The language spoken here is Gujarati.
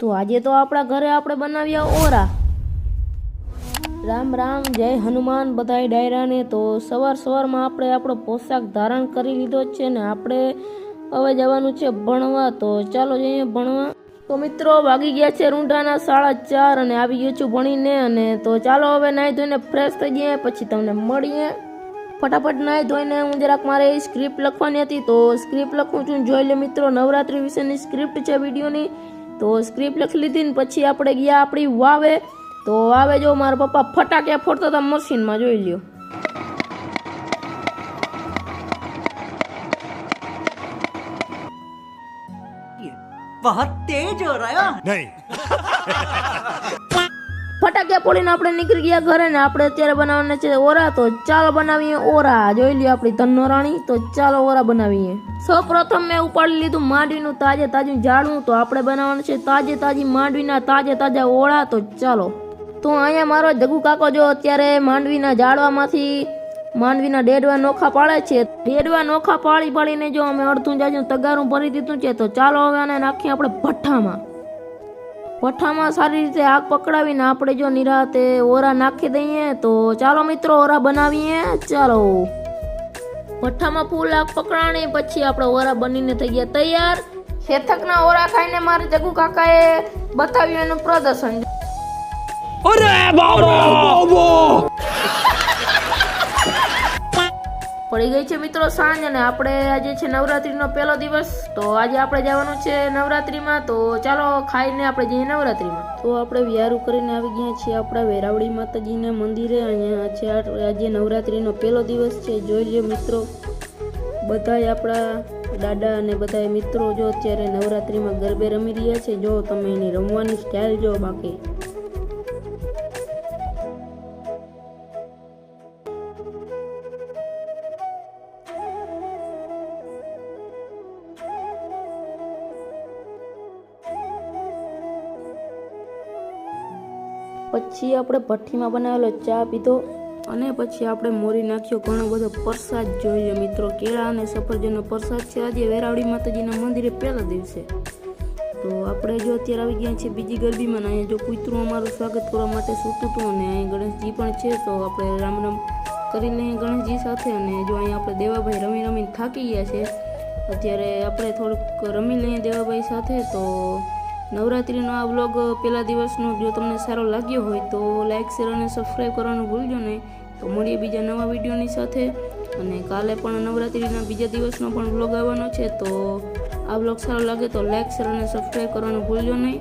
તો આજે તો આપણા ઘરે આપણે બનાવ્યા ઓરા. રામ રામ, જય હનુમાન બધાય ડાયરાને. તો સવારમાં આપણે આપણો પોશાક ધારણ કરી લીધો છે ને આપણે હવે જવાનું છે ભણવા. તો ચાલો જઈએ ભણવા. તો મિત્રો વાગી ગયા છે રૂંઢાના 4:30 અને આવી ગયો છું ભણીને. અને તો ચાલો હવે નાહી ધોઈને ફ્રેશ થઈ જઈએ, પછી તમને મળીએ. ફટાફટ નાહી ધોઈને હું જરાક મારે સ્ક્રિપ્ટ લખવાની હતી, તો સ્ક્રિપ્ટ લખું છું. જોઈ લો મિત્રો, નવરાત્રી વિશેની સ્ક્રિપ્ટ છે વિડીયોની. તો સ્ક્રિપ્ટ લખી લીધી ને પછી આપણે ગયા આપણી વાવે. તો વાવે જો મારા પપ્પા ફટાકિયા ફોડતા હતા મશીનમાં, જોઈ લ્યો. बहुत तेज हो रहा है नहीं ફટાકિયા ફોડીને આપણે નીકળી ગયા ઘરે ને આપણે અત્યારે બનાવવાના છે ઓરા. તો ચાલો બનાવીએ ઓરા. જોઈ લ્યો આપણી તન્નોરાણી. તો ચાલો ઓરા બનાવીએ. સૌ પ્રથમ મેં ઉપાડી લીધું માંડવીનું તાજું ઝાડવું. તો આપણે બનાવવાનું છે તાજી માંડવીના તાજા ઓળા. તો ચાલો. તો અહીંયા મારો જગુ કાકો જો અત્યારે માંડવીના ઝાડવામાંથી માંડવીના ડેડવા નોખા પાડે છે. ડેડવા નોખા પાડીને જો અમે અડધું જાજુ તગારું ભરી દીધું છે. તો ચાલો હવે આને નાખીએ આપણે ભઠ્ઠામાં સારી રીતે આગ પકડાવીને આપણે જો નિરાતે ઓરા નાખી દઈએ. તો ચાલો મિત્રો ઓરા બનાવીએ. ચાલો, ભઠ્ઠામાં ફૂલ આગ પકડાણી પછી આપણે ઓરા બનીને થઈ ગયા તૈયાર. શેથકના ઓરા ખાઈને મારે જગુ કાકાએ બતાવ્યું એનું પ્રદર્શન. પડી ગઈ છે મિત્રો સાંજ અને આપણે આજે છે નવરાત્રીનો પહેલો દિવસ. તો આજે આપણે જવાનું છે નવરાત્રીમાં. તો ચાલો ખાઈને આપણે જઈએ નવરાત્રીમાં. તો આપણે વિયારું કરીને આવી ગયા છીએ આપણા વેરાવળી માતાજીના મંદિરે. અહીંયા છે આજે નવરાત્રીનો પહેલો દિવસ છે. જોઈ લો મિત્રો, બધાય આપણા દાદા અને બધાય મિત્રો જો અત્યારે નવરાત્રીમાં ગરબે રમી રહ્યા છે. જો તમે એની રમવાની સ્ટાઇલ જો. બાકી પછી આપણે ભઠ્ઠીમાં બનાવેલો ચા પીધો અને પછી આપણે મોરી નાખ્યો ઘણો બધો પ્રસાદ. જોઈએ મિત્રો, કેળા અને સફરજનનો પ્રસાદ છે આજે વેરાવળી માતાજીના મંદિરે પહેલા દિવસે. તો આપણે જો અત્યારે આવી ગયા છીએ બીજી ગરબીમાં. અહીંયા જો કૂતરું અમારું સ્વાગત કરવા માટે સૂતું હતું અને અહીં ગણેશજી પણ છે. તો આપણે રામ રામ કરી લઈએ ગણેશજી સાથે. અને જો અહીંયા આપણે દેવાભાઈ રમીને થાકી ગયા છે. અત્યારે આપણે થોડુંક રમી લઈએ દેવાભાઈ સાથે. તો નવરાત્રીનો આ વ્લોગ પહેલા દિવસનો જો તમને સારો લાગ્યો હોય તો લાઈક, શેર અને સબસ્ક્રાઈબ કરવાનું ભૂલજો નહીં. તો મળીએ બીજા નવા વિડીયોની સાથે. અને કાલે પણ નવરાત્રીના બીજા દિવસનો પણ વ્લોગ આવવાનો છે. તો આ વ્લોગ સારો લાગે તો લાઈક, શેર અને સબસ્ક્રાઈબ કરવાનું ભૂલજો નહીં.